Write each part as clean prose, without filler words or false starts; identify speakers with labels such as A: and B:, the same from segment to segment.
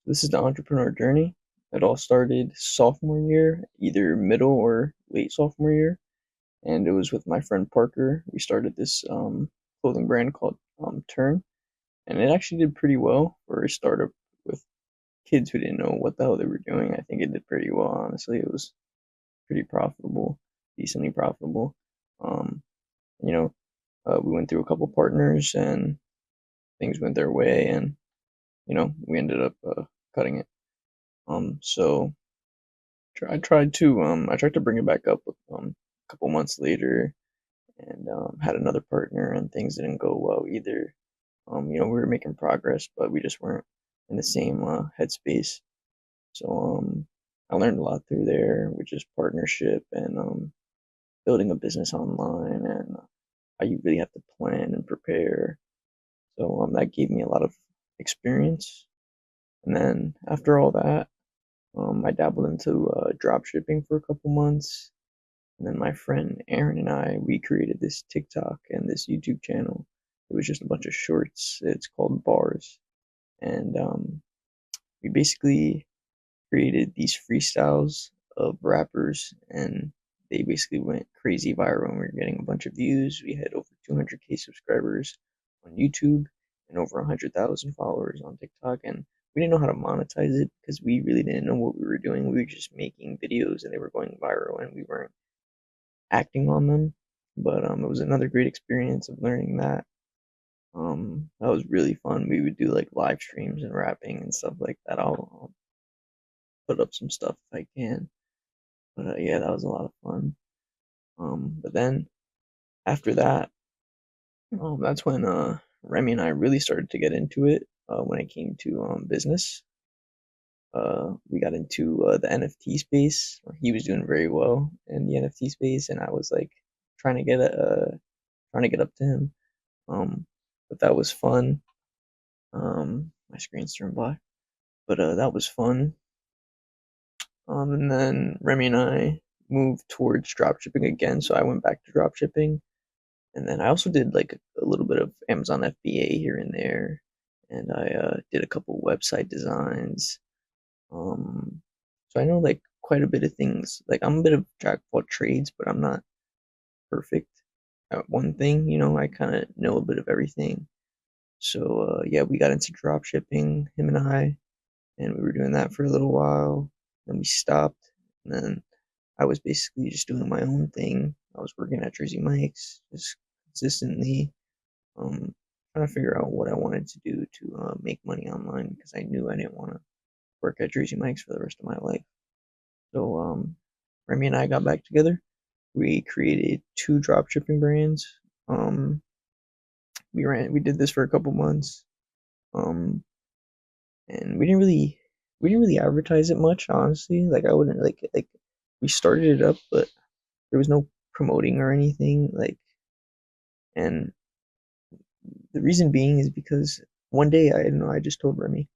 A: This is the entrepreneur journey. It all started sophomore year, either middle or late sophomore year, and it was with my friend Parker. We started this clothing brand called Turn, and it actually did pretty well for a startup with kids who didn't know what the hell they were doing. I think it did pretty well, honestly. It was pretty profitable, decently profitable. Um, you know, we went through a couple partners and things went their way, and we ended up cutting it. So I tried to bring it back up a couple months later, and had another partner, and things didn't go well either. We were making progress, but we just weren't in the same headspace. So I learned a lot through there, which is partnership and building a business online, and how you really have to plan and prepare. So that gave me a lot of experience. And then after all that, I dabbled into drop shipping for a couple months. And then my friend Aaron and we created this TikTok and this YouTube channel. It was just a bunch of shorts. It's called Bars. And we basically created these freestyles of rappers, and they basically went crazy viral, and we were getting a bunch of views. We had over 200K subscribers on YouTube and over 100,000 followers on TikTok, and we didn't know how to monetize it because we really didn't know what we were doing. We were just making videos and they were going viral, and we weren't acting on them. But it was another great experience of learning that. That was really fun. We would do like live streams and rapping and stuff like that. I'll put up some stuff if I can. But yeah, that was a lot of fun. But then after that, that's when Remy and I really started to get into it. When it came to business, we got into the NFT space. He was doing very well in the NFT space, and I was like trying to get trying to get up to him. But that was fun. My screen's turned black, but that was fun. And then Remy and I moved towards dropshipping again, so I went back to dropshipping. And then I also did like a little bit of Amazon FBA here and there, and I did a couple website designs. Um, so I know like quite a bit of things. Like I'm a bit of jack of all trades, but I'm not perfect at one thing. I kind of know a bit of everything. So yeah, we got into drop shipping, him and we were doing that for a little while. Then we stopped, and then I was basically just doing my own thing. I was working at Jersey Mike's just consistently, um, trying to figure out what I wanted to do to make money online because I knew I didn't want to work at Jersey Mike's for the rest of my life. So Remy and I got back together. We created two drop shipping brands. Um, we did this for a couple months. Um, and we didn't really advertise it much, honestly. Like I wouldn't like we started it up, but there was no promoting or anything. Like, and the reason being is because one day I don't know, I just told Remy,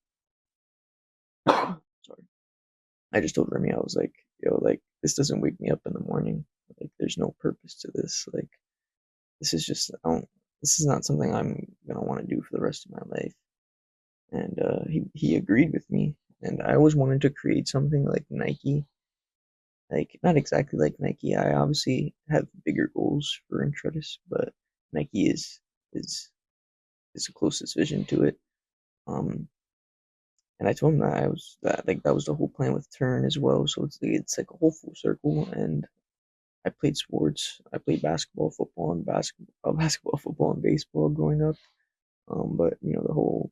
A: sorry, I just told Remy, I was like, yo, like this doesn't wake me up in the morning. Like there's no purpose to this. Like this is just this is not something I'm gonna want to do for the rest of my life. And he agreed with me. And I always wanted to create something like Nike. Like not exactly like Nike. I obviously have bigger goals for Intredis, but Nike is is the closest vision to it. Um, and I told him that I was that like that was the whole plan with Turn as well. So it's like a whole full circle. And I played sports. I played basketball, football, and basketball, football, and baseball growing up. But the whole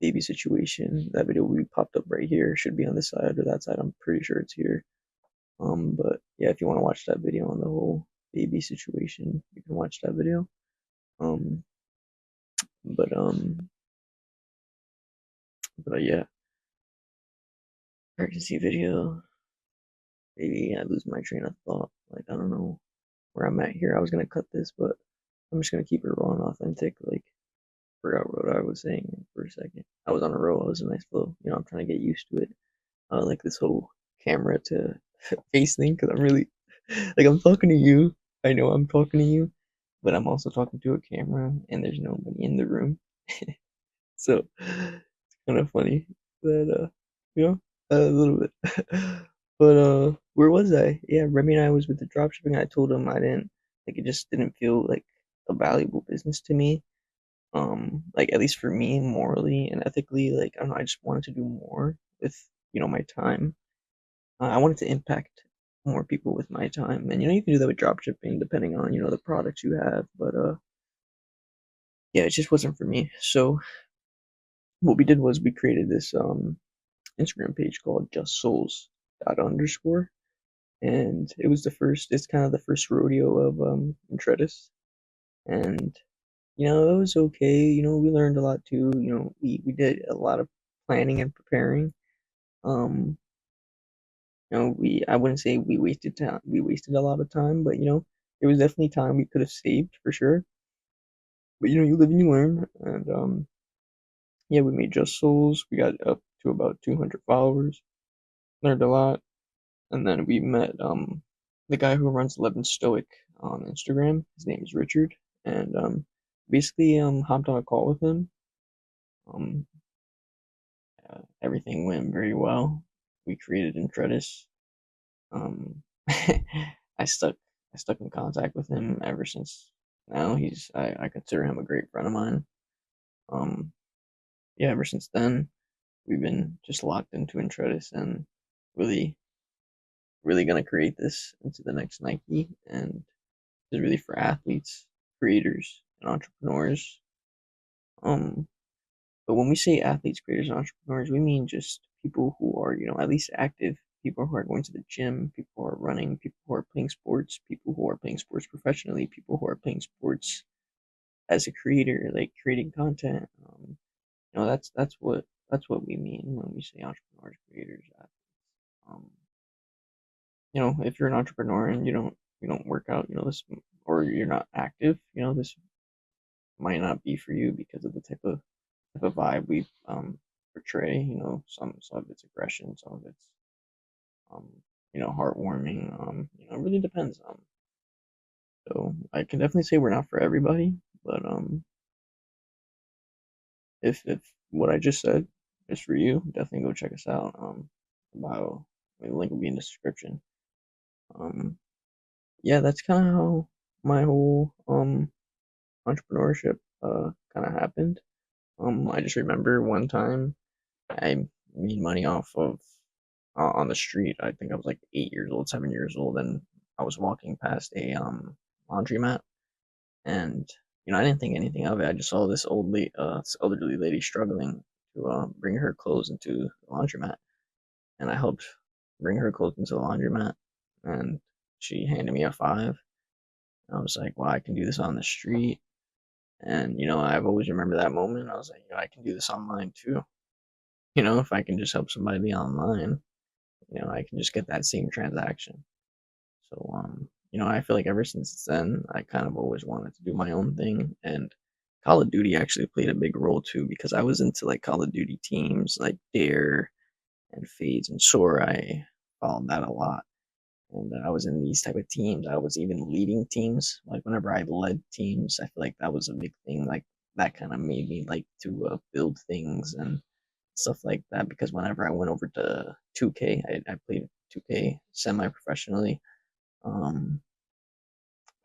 A: baby situation, that video we popped up right here should be on this side or that side. I'm pretty sure it's here. But yeah, if you want to watch that video on the whole baby situation, you can watch that video. Um, but yeah, pregnancy video. Maybe I lose my train of thought. Like I don't know where I'm at here. I was gonna cut this, but I'm just gonna keep it raw and authentic. Like forgot what I was saying for a second. I was on a roll. I was a nice flow. I'm trying to get used to it. Like this whole camera to face thing because I'm really like I'm talking to you. I know I'm talking to you, but I'm also talking to a camera, and there's nobody in the room. So it's kind of funny that you know, a little bit. But where was I? Yeah, Remy and I was with the dropshipping. I told him I didn't like it just didn't feel like a valuable business to me. Like at least for me, morally and ethically, like I don't know, I just wanted to do more with my time. I wanted to impact more people with my time, and you can do that with dropshipping depending on the products you have. But yeah, it just wasn't for me. So what we did was we created this Instagram page called Just Souls dot underscore, and it was the first. It's kind of the first rodeo of Intredis, and it was okay. We learned a lot too. We did a lot of planning and preparing. Um, we I wouldn't say we wasted time. We wasted a lot of time, but there was definitely time we could have saved for sure. But you live and you learn, and yeah, we made Just Souls. We got up to about 200 followers. Learned a lot, and then we met the guy who runs Eleven Stoic on Instagram. His name is Richard, and basically hopped on a call with him. Um, Everything went very well. We created Intredis. Um, I stuck I stuck in contact with him ever since. Now I consider him a great friend of mine. Um, yeah, ever since then we've been just locked into Intredis and really really gonna create this into the next Nike, and it's really for athletes, creators, and entrepreneurs. Um, But when we say athletes, creators, and entrepreneurs, we mean just people who are, at least active, people who are going to the gym, people who are running, people who are playing sports, people who are playing sports professionally, people who are playing sports as a creator, like creating content. That's what we mean when we say entrepreneurs, creators, athletes. Um, if you're an entrepreneur and you don't work out, this, or you're not active, this might not be for you because of the type of vibe we portray. Some of it's aggression, some of it's um, heartwarming. It really depends. So I can definitely say we're not for everybody, but if what I just said is for you, definitely go check us out. Bio, the link will be in the description. Um, yeah, that's kind of how my whole entrepreneurship kind of happened. I just remember one time I made money off of on the street. I think I was like 8 years old, 7 years old, and I was walking past a laundromat, and I didn't think anything of it. I just saw this elderly lady struggling to bring her clothes into the laundromat, and I helped bring her clothes into the laundromat, and she handed me a five. And I was like, "Wow, I can do this on the street." And I've always remembered that moment. I was like, I can do this online too. If I can just help somebody online, I can just get that same transaction. So, I feel like ever since then, I kind of always wanted to do my own thing. And Call of Duty actually played a big role too, because I was into like Call of Duty teams like Dare and Fades and Sora. I followed that a lot. And I was in these type of teams. I was even leading teams. Like whenever I led teams, I feel like that was a big thing. Like that kind of made me like to build things and stuff like that. Because whenever I went over to 2K, I played 2K semi-professionally. Um,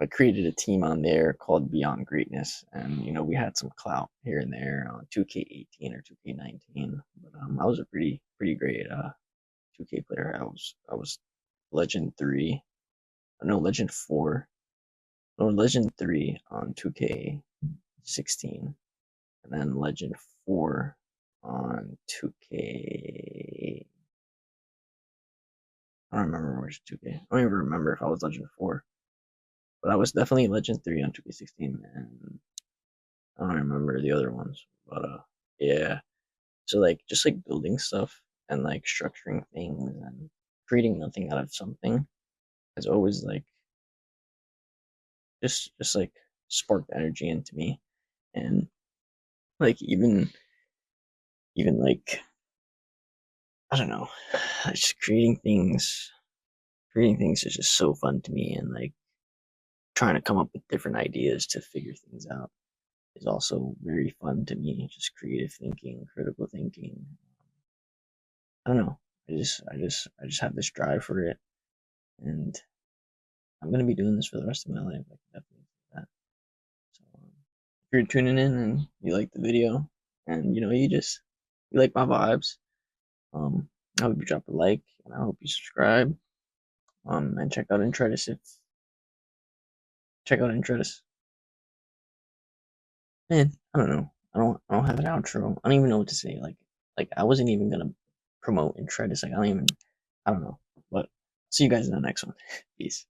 A: I created a team on there called Beyond Greatness, and we had some clout here and there on 2K18 or 2K19. But I was a pretty great 2K player. I was Legend 3, no, Legend 4, no, Legend 3 on 2K16, and then Legend 4 on 2K. I don't remember which 2K. I don't even remember if I was Legend 4, but I was definitely Legend 3 on 2K16, and I don't remember the other ones. But yeah. So like just like building stuff and like structuring things and creating nothing out of something has always like just like sparked energy into me. And like even like I don't know, just creating things is just so fun to me, and like trying to come up with different ideas to figure things out is also very fun to me. Just creative thinking, critical thinking. I don't know. I just have this drive for it, and I'm gonna be doing this for the rest of my life. I can definitely do that. So, if you're tuning in and you like the video, and you like my vibes, I hope you drop a like, and I hope you subscribe. And check out Intredis. Check out Intredis. Man, I don't know. I don't have an outro. I don't even know what to say. Like I wasn't even gonna promote Intredis. Like I don't know. But see you guys in the next one. Peace.